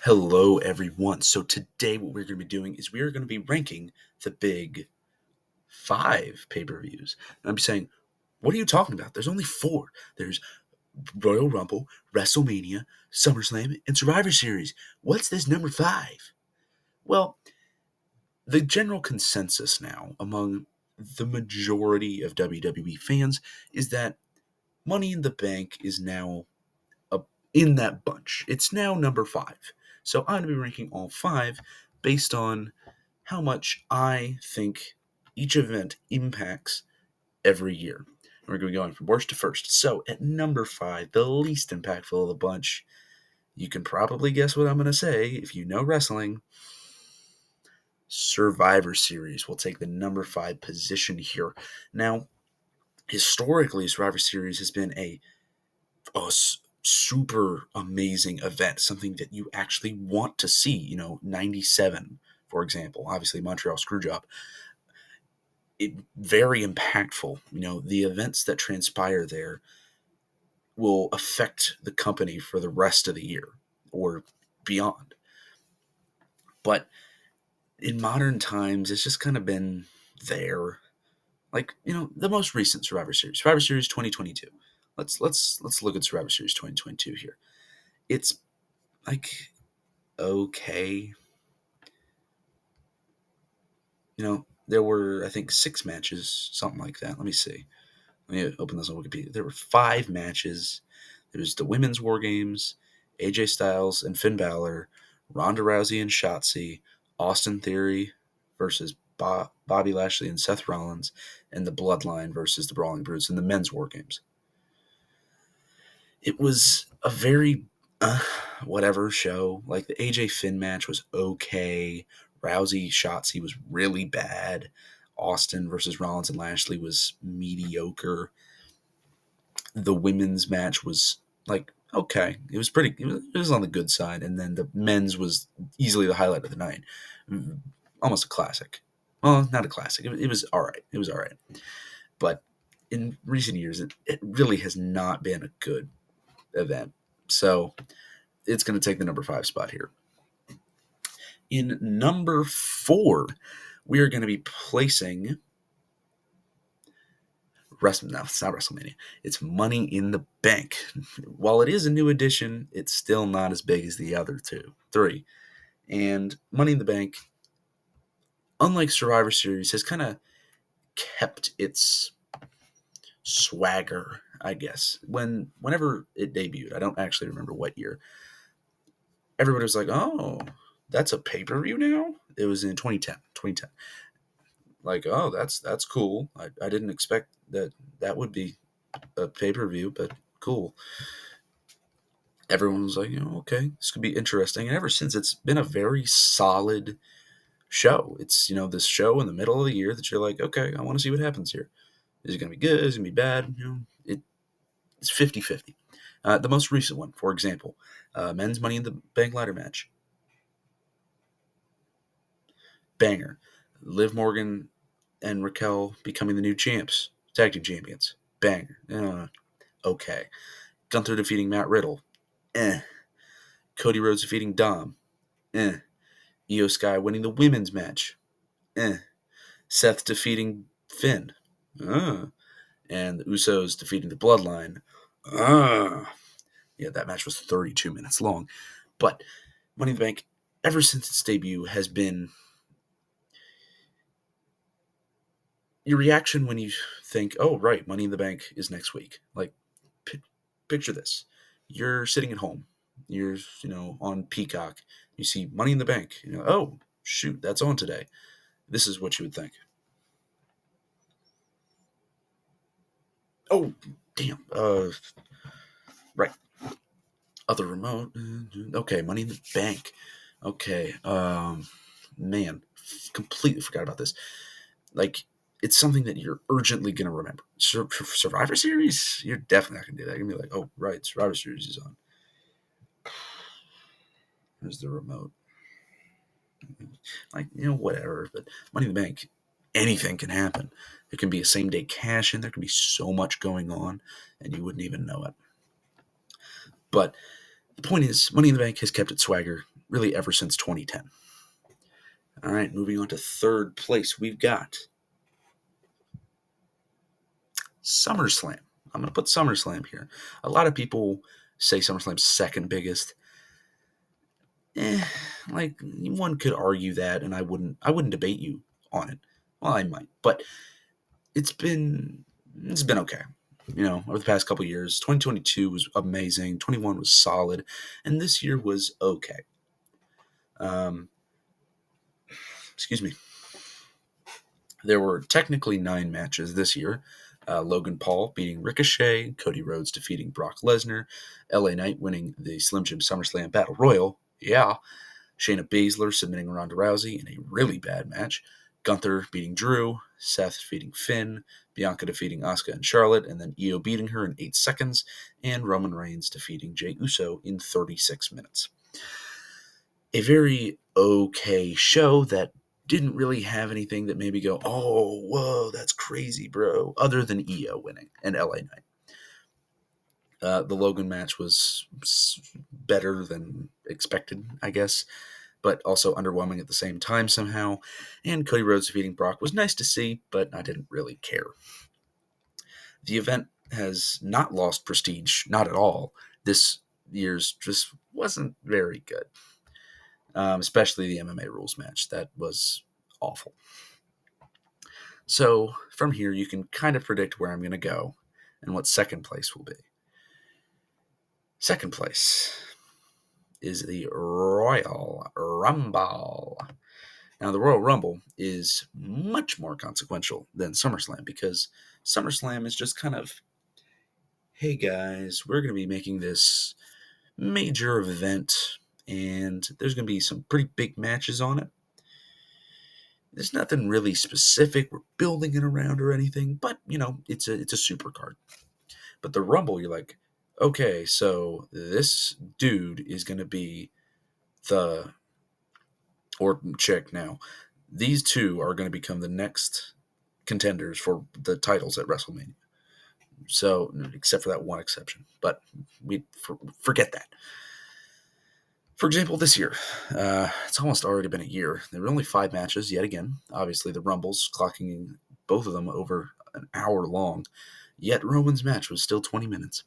Hello, everyone. So today what we're going to be doing is we are going to be ranking the big five pay-per-views. And I'm saying, what are you talking about? There's only four. There's Royal Rumble, WrestleMania, SummerSlam, and Survivor Series. What's this number five? Well, the general consensus now among the majority of WWE fans is that Money in the Bank is now in that bunch. It's now number five. So I'm going to be ranking all five based on how much I think each event impacts every year. And we're going to be going from worst to first. So at number five, the least impactful of the bunch, you can probably guess what I'm going to say if you know wrestling. Survivor Series will take the number five position here. Now, historically, Survivor Series has been a super amazing event, something that you actually want to see. 97, for example, obviously Montreal Screwjob. Very impactful. The events that transpire there will affect the company for the rest of the year or beyond. But in modern times, it's just kind of been there. Like, the most recent Survivor Series 2022. Let's look at Survivor Series 2022 here. It's like okay. There were, I think, 6 matches, something like that. Let me see. Let me open this on Wikipedia. There were 5 matches. There was the Women's War Games, AJ Styles and Finn Balor, Ronda Rousey and Shotzi, Austin Theory versus Bobby Lashley and Seth Rollins, and the Bloodline versus the Brawling Brutes in the Men's War Games. It was a very whatever show. Like, the AJ Finn match was okay. Rousey Shotzi was really bad. Austin versus Rollins and Lashley was mediocre. The women's match was like okay. It was on the good side, and then the men's was easily the highlight of the night. Almost a classic. Well, not a classic. It was all right. It was all right. But in recent years, it really has not been a good event. So it's going to take the number 5 spot here. In number 4, we are going to be placing no, it's not WrestleMania. It's Money in the Bank. While it is a new addition, it's still not as big as the other 3. And Money in the Bank, unlike Survivor Series, has kind of kept its swagger, I guess. Whenever it debuted, I don't actually remember what year, everybody was like, oh, that's a pay-per-view now? It was in 2010. Like, oh, that's cool. I didn't expect that would be a pay-per-view, but cool. Everyone was like, okay, this could be interesting. And ever since, it's been a very solid show. It's, this show in the middle of the year that you're like, okay, I want to see what happens here. Is it going to be good? Is it going to be bad? It's 50-50. The most recent one, for example, men's Money in the Bank ladder match. Banger. Liv Morgan and Raquel becoming the new champs, tag team champions. Banger. Okay. Gunther defeating Matt Riddle. Cody Rhodes defeating Dom. Io Sky winning the women's match. Seth defeating Finn. And the Usos defeating the Bloodline. Yeah, that match was 32 minutes long. But Money in the Bank, ever since its debut, has been your reaction when you think, oh, right, Money in the Bank is next week. Like, picture this. You're sitting at home. You're, on Peacock. You see Money in the Bank. Oh, shoot, that's on today. This is what you would think. Oh, damn. Right. Other remote. Okay, Money in the Bank. Okay. Man, completely forgot about this. Like, it's something that you're urgently going to remember. Survivor Series, you're definitely not going to do that. You're going to be like, oh, right, Survivor Series is on. There's the remote. Like, whatever. But Money in the Bank, anything can happen. There can be a same-day cash-in. There can be so much going on, and you wouldn't even know it. But the point is, Money in the Bank has kept its swagger. really ever since 2010. All right, moving on to third place, we've got SummerSlam. I'm going to put SummerSlam here. A lot of people say SummerSlam's second biggest. Like one could argue that, and I wouldn't debate you on it. Well, I might, but it's been okay. Over the past couple of years, 2022 was amazing. 21 was solid, and this year was okay. Excuse me. There were technically 9 matches this year. Logan Paul beating Ricochet, Cody Rhodes defeating Brock Lesnar, LA Knight winning the Slim Jim SummerSlam Battle Royal. Yeah. Shayna Baszler submitting Ronda Rousey in a really bad match. Gunther beating Drew, Seth defeating Finn, Bianca defeating Asuka and Charlotte, and then Io beating her in 8 seconds, and Roman Reigns defeating Jey Uso in 36 minutes. A very okay show that didn't really have anything that made me go, oh, whoa, that's crazy, bro, other than Io winning and LA Knight. The Logan match was better than expected, I guess, but also underwhelming at the same time somehow. And Cody Rhodes defeating Brock was nice to see, but I didn't really care. The event has not lost prestige, not at all. This year's just wasn't very good, especially the MMA rules match. That was awful. So from here, you can kind of predict where I'm going to go and what second place will be. Second place is the Royal Rumble. Now, the Royal Rumble is much more consequential than SummerSlam because SummerSlam is just kind of, hey guys, we're going to be making this major event and there's going to be some pretty big matches on it. There's nothing really specific we're building it around or anything, but, it's a super card. But the Rumble, you're like, okay, so this dude is going to be or chick now. These two are going to become the next contenders for the titles at WrestleMania. So, except for that one exception. But we forget that. For example, this year, it's almost already been a year. There were only 5 matches yet again. Obviously, the Rumbles clocking both of them over an hour long. Yet Roman's match was still 20 minutes.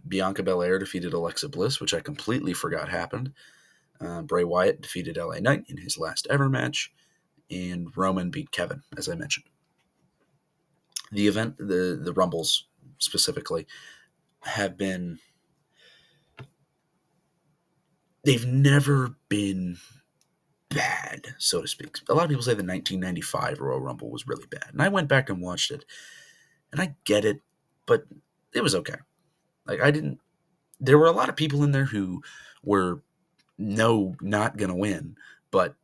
Bianca Belair defeated Alexa Bliss, which I completely forgot happened. Bray Wyatt defeated LA Knight in his last ever match. And Roman beat Kevin, as I mentioned. The event, the Rumbles specifically, they've never been bad, so to speak. A lot of people say the 1995 Royal Rumble was really bad. And I went back and watched it. And I get it, but it was okay. There were a lot of people in there who were not going to win, but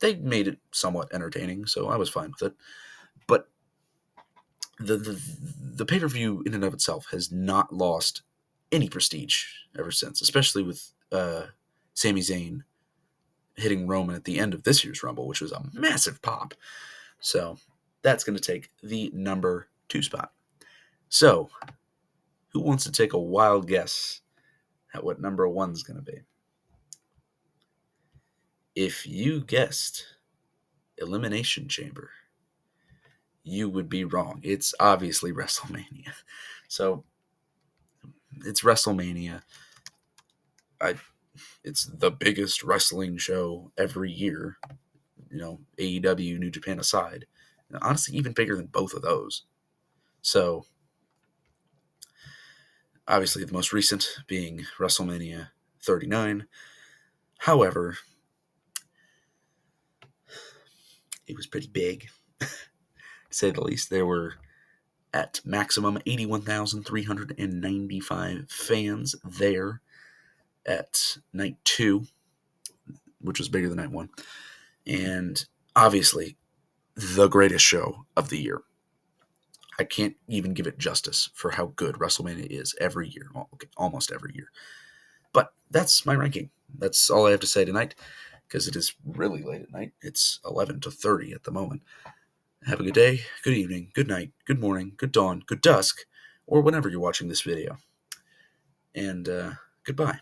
they made it somewhat entertaining, so I was fine with it. But the pay-per-view in and of itself has not lost any prestige ever since, especially with Sami Zayn hitting Roman at the end of this year's Rumble, which was a massive pop. So that's going to take the number 2 spot. So who wants to take a wild guess at what number 1 is going to be? If you guessed Elimination Chamber, you would be wrong. It's obviously WrestleMania. So it's WrestleMania. It's the biggest wrestling show every year. AEW, New Japan aside. And honestly, even bigger than both of those. So obviously the most recent being WrestleMania 39. However, it was pretty big, to say the least. There were at maximum 81,395 fans there at night 2, which was bigger than night 1. And obviously, the greatest show of the year. I can't even give it justice for how good WrestleMania is every year. Well, okay, almost every year. But that's my ranking. That's all I have to say tonight, because it is really late at night. It's 11:30 at the moment. Have a good day, good evening, good night, good morning, good dawn, good dusk, or whenever you're watching this video. And goodbye.